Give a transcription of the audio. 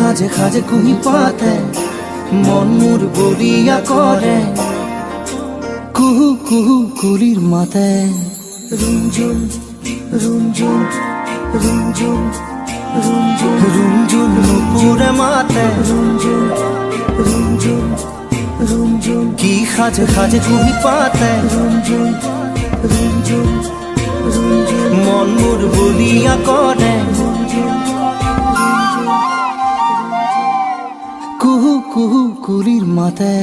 খাজে খাজে কুহি পাতে মন মোর বলিয়া করে কুহু কুহু কুলির মাতে রুঞ্জুন রুঞ্জুন রুঞ্জুন রুঞ্জুন রুঞ্জুন নুপুরে মাতে রুঞ্জুন রুঞ্জুন রুঞ্জুন কি খাজে খাজে কুহি পাতে রুঞ্জুন রুঞ্জুন রুঞ্জুন মন মোর বলিয়া করে কুহু কুহু কুলির মাতে।